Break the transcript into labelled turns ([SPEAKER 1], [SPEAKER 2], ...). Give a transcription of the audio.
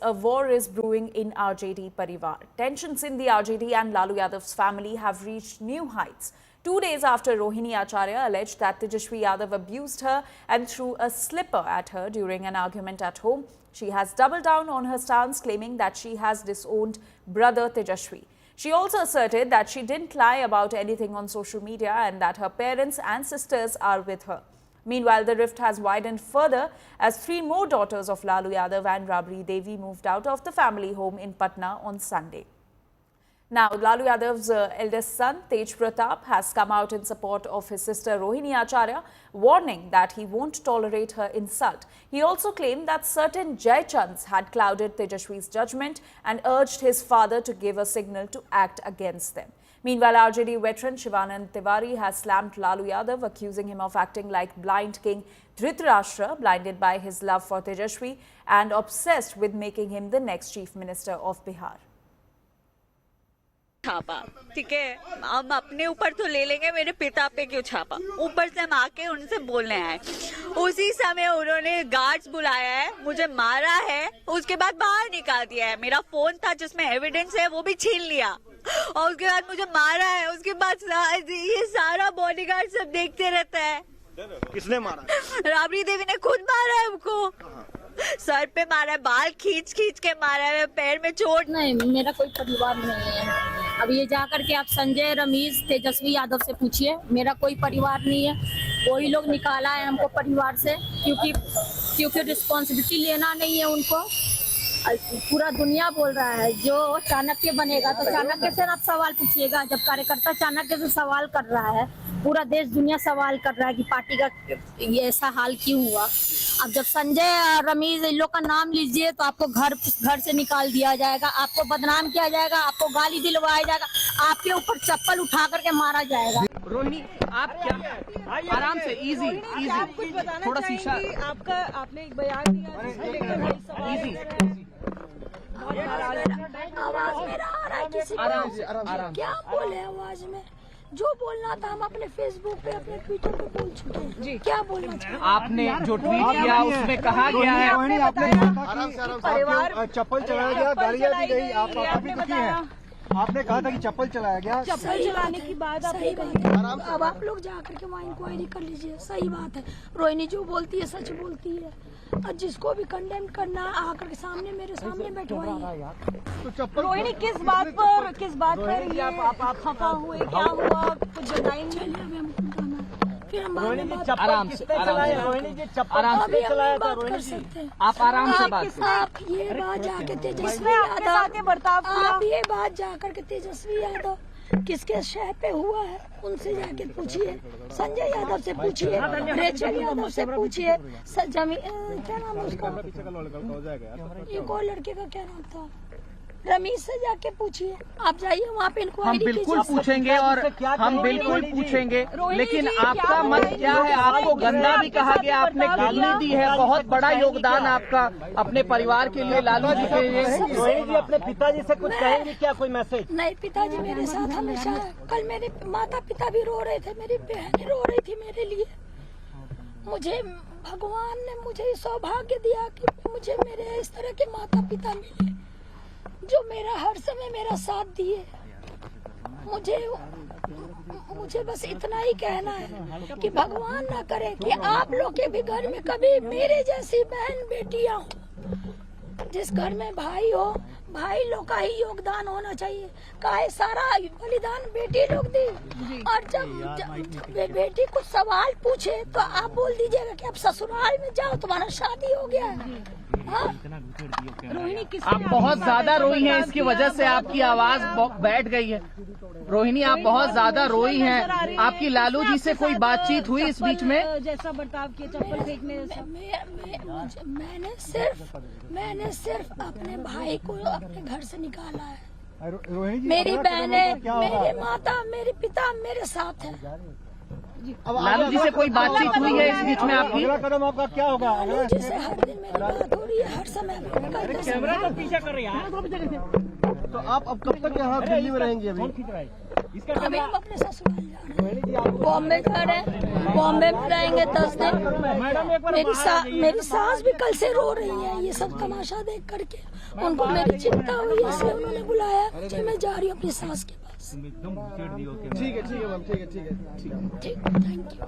[SPEAKER 1] a war is brewing in RJD Parivar. Tensions in the RJD and Lalu Yadav's family have reached new heights. 2 days after Rohini Acharya alleged that Tejaswi Yadav abused her and threw a slipper at her during an argument at home, she has doubled down on her stance, claiming that she has disowned brother Tejaswi. She also asserted that she didn't lie about anything on social media and that her parents and sisters are with her. Meanwhile, the rift has widened further as 3 more daughters of Lalu Yadav and Rabri Devi moved out of the family home in Patna on Sunday. Now, Lalu Yadav's eldest son, Tej Pratap, has come out in support of his sister Rohini Acharya, warning that he won't tolerate her insult. He also claimed that certain Jaychands had clouded Tejaswi's judgment and urged his father to give a signal to act against them. Meanwhile, RJD veteran Shivanand Tiwari has slammed Lalu Yadav, accusing him of acting like blind king Dhritarashtra, blinded by his love for Tejaswi and obsessed with making him the next chief minister of Bihar.
[SPEAKER 2] छापा, ठीक है, हम अपने ऊपर तो ले लेंगे, मेरे पिता पे क्यों छापा? ऊपर से हम आके उनसे बोलने आए। उसी समय उन्होंने गार्ड्स बुलाया है, मुझे मारा है, उसके बाद बाहर निकाल दिया है। मेरा फोन था जिसमें एविडेंस है वो भी छीन लिया और उसके बाद मुझे मारा है। उसके बाद ये सारा बॉडीगार्ड सब देखते रहता है।
[SPEAKER 3] किसने मारा?
[SPEAKER 2] राबड़ी देवी ने खुद मारा है हमको, सर पे मारा है, बाल खींच खींच के मारा है, पैर में चोट।
[SPEAKER 4] नहीं, मेरा कोई परिवार नहीं है। अब ये जाकर के आप संजय, रमेश, तेजस्वी यादव से पूछिए, मेरा कोई परिवार नहीं है। वही लोग निकाला है हमको परिवार से, क्योंकि रिस्पॉन्सिबिलिटी लेना नहीं है उनको। पूरा दुनिया बोल रहा है जो चाणक्य बनेगा तो चाणक्य से आप सवाल पूछिएगा। जब कार्यकर्ता चाणक्य से सवाल कर रहा है, पूरा देश दुनिया सवाल कर रहा है कि पार्टी का ये ऐसा हाल क्यों हुआ। अब जब संजय, रमेश, इन लोग का नाम लीजिए तो आपको घर से निकाल दिया जाएगा, आपको बदनाम किया जाएगा, आपको गाली दिलवाया जाएगा, आपके ऊपर चप्पल उठा करके मारा जाएगा।
[SPEAKER 5] रोहिणी, आप क्या आराम से इजी थोड़ा शीशा
[SPEAKER 6] आपने एक बयान दिया
[SPEAKER 5] इजी
[SPEAKER 4] आवाज मेरा आ रहा है किसी
[SPEAKER 5] आराम से
[SPEAKER 4] क्या बोले आवाज में? जो बोलना था हम अपने फेसबुक पे, अपने ट्विटर पे बोल चुके हैं जी। क्या बोलना था?
[SPEAKER 5] आपने जो ट्वीट किया उसमें कहा गया है
[SPEAKER 3] परिवार चप्पल चलाया गया, गालियां दी गई, आपने बताया, आपने कहा था कि चप्पल चलाया गया।
[SPEAKER 6] चप्पल चलाने की बात
[SPEAKER 4] सही बात है। अब आप लोग जाकर के वहाँ इंक्वायरी कर लीजिए। सही बात है, रोहिणी जो बोलती है सच बोलती है, और जिसको भी कंडेम करना आकर के सामने मेरे सामने बैठवाइए।
[SPEAKER 6] तो रोहिणी किस बात पर ये आप खफा हुए, क्या हुआ, कुछ बताएंगे?
[SPEAKER 4] फिर हम बाद में बात
[SPEAKER 5] आराम से आराम
[SPEAKER 4] अभी हम बात कर सकते हैं।
[SPEAKER 5] आप आराम से बात करें।
[SPEAKER 4] आप ये बात जाके तेजस्वी यादव, आप ये बात जाकर के तेजस्वी यादव किसके शह पे हुआ है उनसे जाके पूछिए, संजय यादव से पूछिए, रेचल यादव से पूछिए, क्या नाम है उसका, एक और लड़के का क्या नाम था, रमेश से जाके पूछिए। आप जाइए वहाँ पे इंक्वायरी
[SPEAKER 5] हम बिल्कुल पूछेंगे और हम बिल्कुल पूछेंगे, लेकिन आपका मत क्या है? आपको गंदा भी कहा गया, आपने गाली दी है, बहुत बड़ा योगदान आपका अपने परिवार के लिए, लालू जी के लिए।
[SPEAKER 3] रोहिणी जी अपने पिताजी से कुछ कहेंगे क्या, कोई मैसेज?
[SPEAKER 4] नहीं, पिताजी मेरे साथ हमेशा है। कल मेरे माता पिता भी रो रहे थे, मेरी बहन रो रही थी मेरे लिए। मुझे भगवान ने मुझे सौभाग्य दिया कि मुझे मेरे इस तरह के माता पिता मिले जो मेरा हर समय मेरा साथ दिए। मुझे बस इतना ही कहना है कि भगवान ना करे कि आप लोग के भी घर में कभी मेरे जैसी बहन बेटियां हो। जिस घर में भाई हो, भाई लोग का ही योगदान होना चाहिए। काहे सारा बलिदान बेटी लोग दी, और जब बेटी कुछ सवाल पूछे तो आप बोल दीजिएगा कि आप ससुराल में जाओ, तुम्हारा शादी हो गया है।
[SPEAKER 5] आप बहुत ज्यादा रोई हैं, इसकी वजह से आपकी आवाज बैठ गई है। रोहिणी, आप बहुत ज्यादा रोई हैं। आपकी लालू जी से कोई बातचीत हुई इस बीच में?
[SPEAKER 6] जैसा बर्ताव किया, चप्पल फेंकने
[SPEAKER 4] मैंने सिर्फ अपने भाई को अपने घर से निकाला है। मेरी बहनें, मेरे माता, मेरे पिता मेरे साथ है।
[SPEAKER 5] लालू जी से कोई बातचीत हुई है इस बीच में आपकी?
[SPEAKER 3] अगला कदम आपका क्या होगा?
[SPEAKER 4] लालू जी से हर दिन मेरी बात हो रही है, हर समय।
[SPEAKER 3] कैमरा का पीछा कर रही है। तो आप अब कब तक यहाँ दिल्ली में रहेंगे? अभी
[SPEAKER 4] अभी हम अपने ससुराल जा रहे हैं, बॉम्बे जा रहे हैं, बॉम्बे में रहेंगे 10 दिन। मेरी सास भी कल से रो रही है ये सब तमाशा देख करके, उनको मेरी चिंता हुई इसलिए उन्होंने बुलाया कि मैं जा रही हूँ अपनी सास के पास।
[SPEAKER 3] ठीक है मैम, ठीक है
[SPEAKER 4] ठीक, थैंक यू।